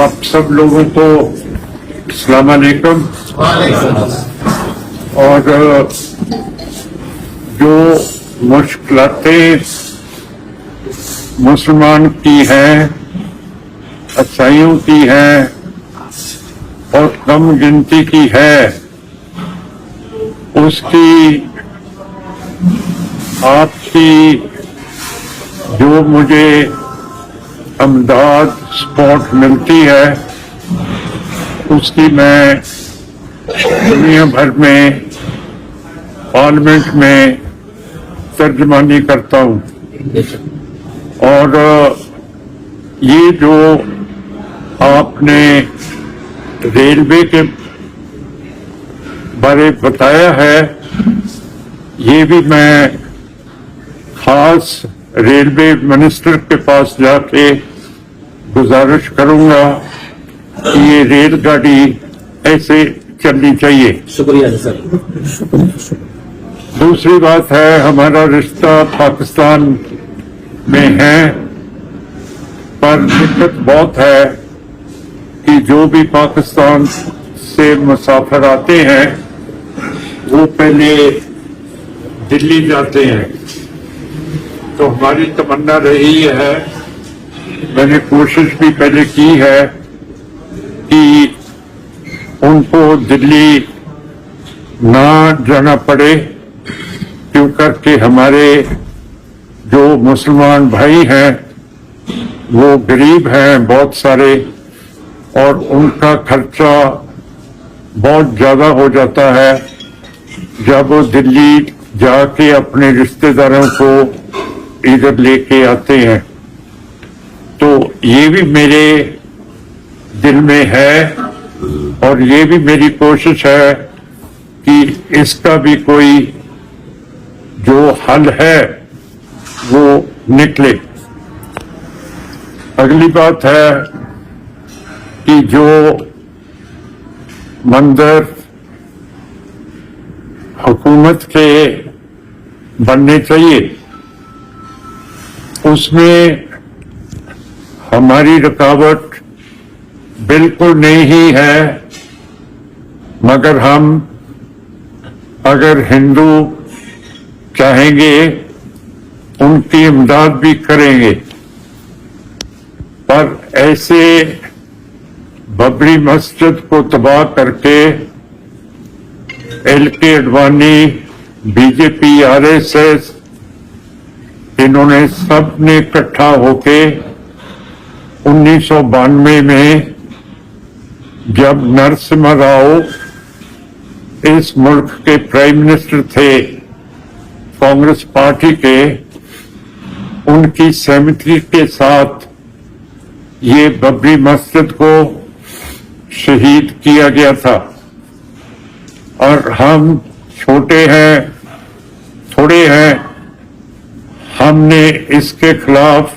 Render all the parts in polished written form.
आप सब लोगों को अस्सलाम वालेकुम। और जो मुश्किलातें मुसलमान की हैं, ईसाइयों की हैं और कम गिनती की है, उसकी आपकी जो मुझे अमदाद सपोर्ट मिलती है, उसकी मैं दुनिया भर में पार्लियामेंट में तर्जमानी करता हूँ। और ये जो आपने रेलवे के बारे बताया है, ये भी मैं खास रेलवे मिनिस्टर के पास जाके गुजारिश करूंगा कि ये रेलगाड़ी ऐसे चलनी चाहिए। शुक्रिया सर। दूसरी बात है, हमारा रिश्ता पाकिस्तान में है, पर दिक्कत बहुत है कि जो भी पाकिस्तान से मुसाफिर आते हैं वो पहले दिल्ली जाते हैं। तो हमारी तमन्ना रही है, मैंने कोशिश भी पहले की है कि उनको दिल्ली ना जाना पड़े, क्यों करके हमारे जो मुसलमान भाई हैं वो गरीब हैं बहुत सारे, और उनका खर्चा बहुत ज्यादा हो जाता है जब वो दिल्ली जाके अपने रिश्तेदारों को इधर लेके आते हैं। तो ये भी मेरे दिल में है और ये भी मेरी कोशिश है कि इसका भी कोई जो हल है वो निकले। अगली बात है कि जो मंदिर हुकूमत के बनने चाहिए, उसमें हमारी रुकावट बिल्कुल नहीं है, मगर हम अगर हिंदू चाहेंगे उनकी इमदाद भी करेंगे। पर ऐसे बबरी मस्जिद को तबाह करके एल.के. अडवाणी, बीजेपी, आरएसएस, इन्होंने सब ने इकट्ठा होके 1992 में जब नरसिम्हा राव इस मुल्क के प्राइम मिनिस्टर थे कांग्रेस पार्टी के, उनकी सहमति के साथ ये बबरी मस्जिद को शहीद किया गया था। और हम छोटे हैं, थोड़े हैं, हमने इसके खिलाफ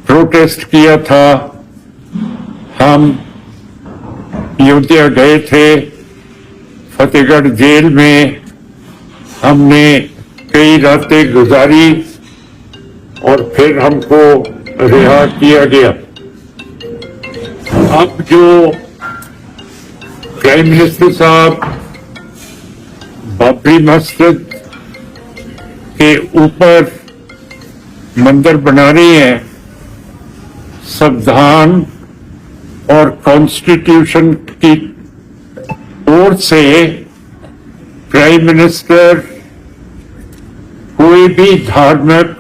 प्रोटेस्ट किया था। हम अयोध्या गए थे, फतेहगढ़ जेल में हमने कई रातें गुजारी और फिर हमको रिहा किया गया। अब जो प्राइम मिनिस्टर साहब बाबरी मस्जिद के ऊपर मंदिर बना रहे हैं, संविधान और कॉन्स्टिट्यूशन की ओर से प्राइम मिनिस्टर कोई भी धार्मिक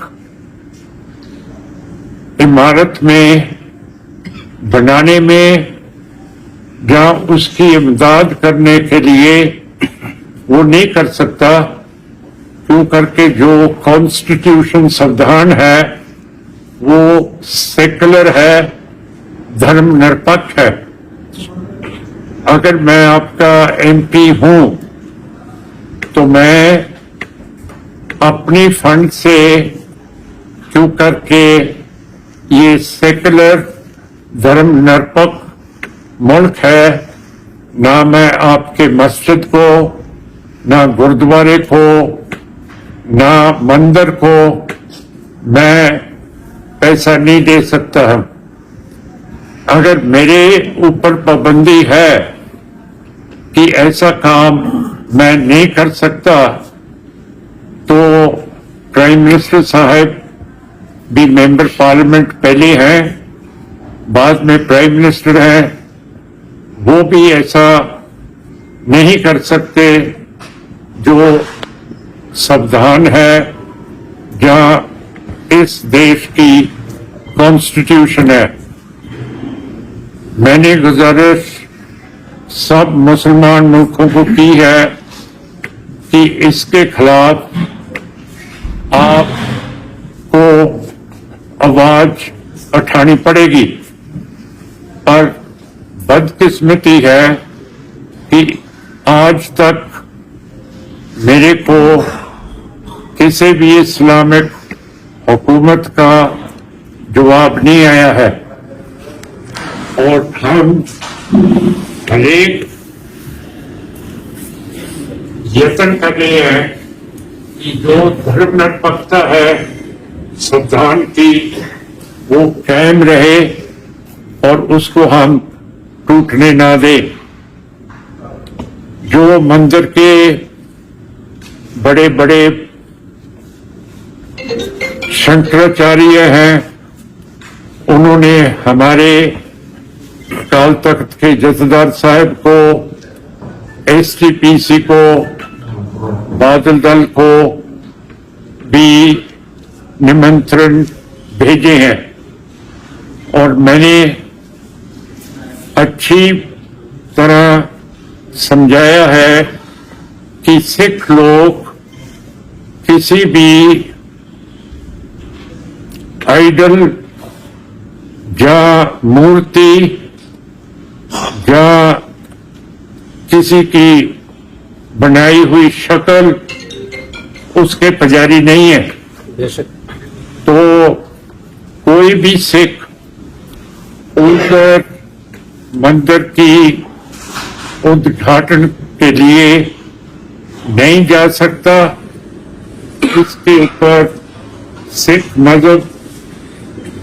इमारत में बनाने में या उसकी इमदाद करने के लिए वो नहीं कर सकता, क्यों करके जो कॉन्स्टिट्यूशन संविधान है वो सेकुलर है, धर्मनिरपेक्ष है। अगर मैं आपका एमपी हूं तो मैं अपनी फंड से, क्यों करके ये सेकुलर धर्मनिरपेक्ष मुल्क है, ना मैं आपके मस्जिद को, ना गुरुद्वारे को, ना मंदिर को मैं पैसा नहीं दे सकता हूं। اگر میرے اوپر پابندی ہے کہ ایسا کام میں نہیں کر سکتا تو پرائم منسٹر صاحب بھی ممبر پارلیمنٹ پہلے ہیں، بعد میں پرائم منسٹر ہیں، وہ بھی ایسا نہیں کر سکتے جو سویدھان ہے، جہاں اس دیش کی کانسٹیٹیوشن ہے۔ میں نے گزارش سب مسلمان ملکوں کو کی ہے کہ اس کے خلاف آپ کو آواز اٹھانی پڑے گی، اور بدقسمتی ہے کہ آج تک میرے کو کسی بھی اسلامک حکومت کا جواب نہیں آیا ہے، اور ہم ہر ایک یتن کر رہے ہیں کہ جو دھرم نرپکتا ہے سویدھان کی وہ قائم رہے اور اس کو ہم ٹوٹنے نہ دیں۔ جو مندر کے بڑے بڑے شنکراچاریہ ہیں، انہوں نے ہمارے اکال تخت کے جتھیدار صاحب کو، ایس ٹی پی سی کو، بادل دل کو بھی نمنترن بھیجے ہیں، اور میں نے اچھی طرح سمجھایا ہے کہ سکھ لوگ کسی بھی آئیڈل یا مورتی یا کسی کی بنائی ہوئی شکل اس کے پجاری نہیں ہے۔ بے شک تو کوئی بھی سکھ ادھر مندر کی ادگھاٹن کے لیے نہیں جا سکتا۔ اس کے اوپر سکھ مذہب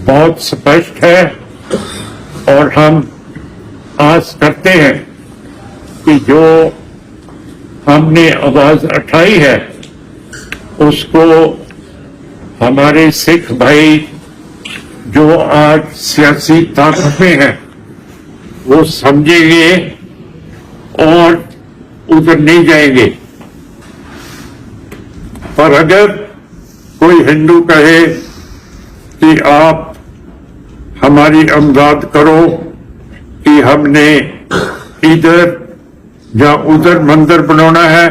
بہت سپشٹ ہے، اور ہم آس کرتے ہیں کہ جو ہم نے آواز اٹھائی ہے اس کو ہمارے سکھ بھائی جو آج سیاسی طاقت میں ہیں وہ سمجھیں گے اور ادھر نہیں جائیں گے۔ پر اگر کوئی ہندو کہے کہ آپ ہماری امداد کرو کہ ہم نے ادھر یا ادھر مندر بنانا ہے،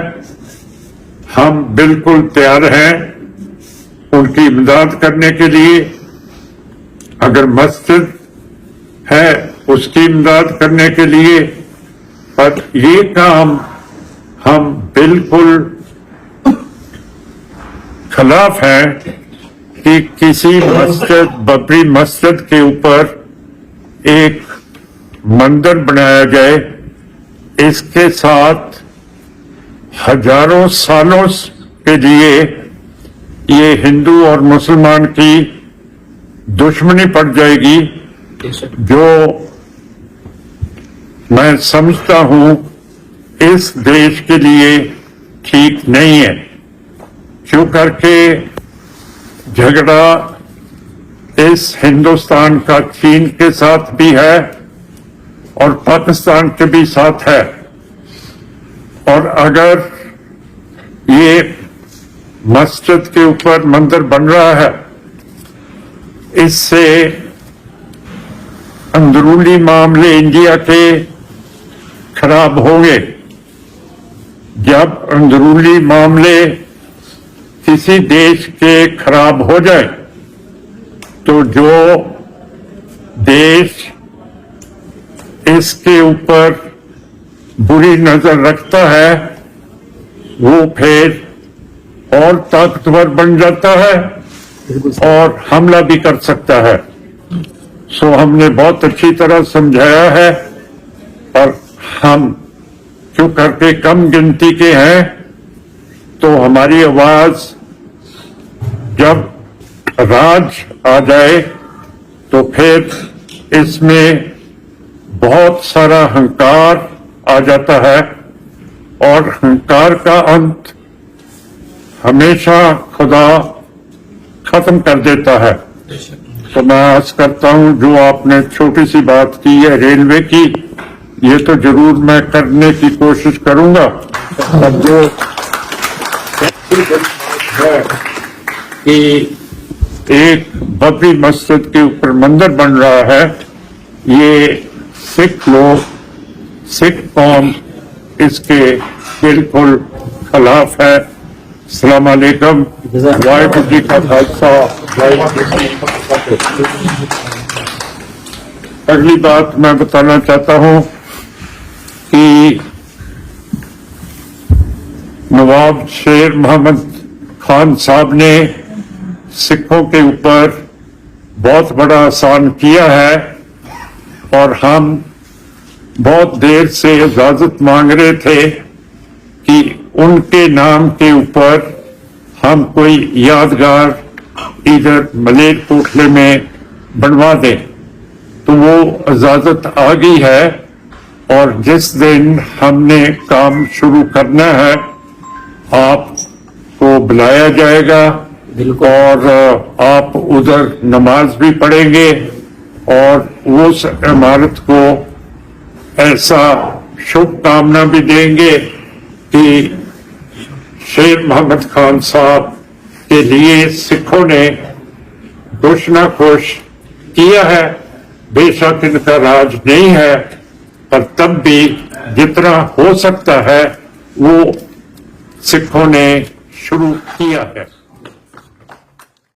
ہم بالکل تیار ہیں ان کی امداد کرنے کے لیے۔ اگر مسجد ہے اس کی امداد کرنے کے لیے، پر یہ کام ہم بالکل خلاف ہیں کہ کسی مسجد ببری مسجد کے اوپر ایک مندر بنایا جائے۔ اس کے ساتھ ہزاروں سالوں کے لیے یہ ہندو اور مسلمان کی دشمنی پڑ جائے گی، بے شک جو میں سمجھتا ہوں اس دیش کے لیے ٹھیک نہیں ہے۔ کیوں کر کے جھگڑا اس ہندوستان کا چین کے ساتھ بھی ہے اور پاکستان کے بھی ساتھ ہے، اور اگر یہ مسجد کے اوپر مندر بن رہا ہے اس سے اندرونی معاملے انڈیا کے خراب ہوں گے۔ جب اندرونی معاملے کسی دیش کے خراب ہو جائے تو جو دیش اس کے اوپر بری نظر رکھتا ہے وہ پھر اور طاقتور بن جاتا ہے اور حملہ بھی کر سکتا ہے۔ سو ہم نے بہت اچھی طرح سمجھایا ہے، اور ہم کیوں کر کے کم گنتی کے ہیں تو ہماری آواز جب راج آ جائے تو پھر اس میں बहुत सारा हंकार आ जाता है और हंकार का अंत हमेशा खुदा खत्म कर देता है। तो मैं आस करता हूं जो आपने छोटी सी बात की है रेलवे की, ये तो जरूर मैं करने की कोशिश करूंगा। अब जो है कि एक बबरी मस्जिद के ऊपर मंदिर बन रहा है, ये सिख लोग, सिख कौम इसके बिल्कुल खिलाफ है। अस्सलाम वालेकुम, वाहिगुरू जी का खालसा, वाहिगुरू जी की फतेह। अगली बात मैं बताना चाहता हूं कि नवाब शेर मोहम्मद खान साहब ने सिखों के ऊपर बहुत बड़ा एहसान किया है और हम बहुत देर से इजाजत मांग रहे थे कि उनके नाम के ऊपर हम कोई यादगार इधर मलेरकोटले में बनवा दें। तो वो इजाजत आ गई है और जिस दिन हमने काम शुरू करना है आपको बुलाया जाएगा और आप उधर नमाज भी पढ़ेंगे और उस इमारत को ऐसा शुभकामना भी देंगे कि शेर मोहम्मद खान साहब के लिए सिखों ने कुछ न कुछ किया है। बेशक इनका राज नहीं है, पर तब भी जितना हो सकता है वो सिखों ने शुरू किया है।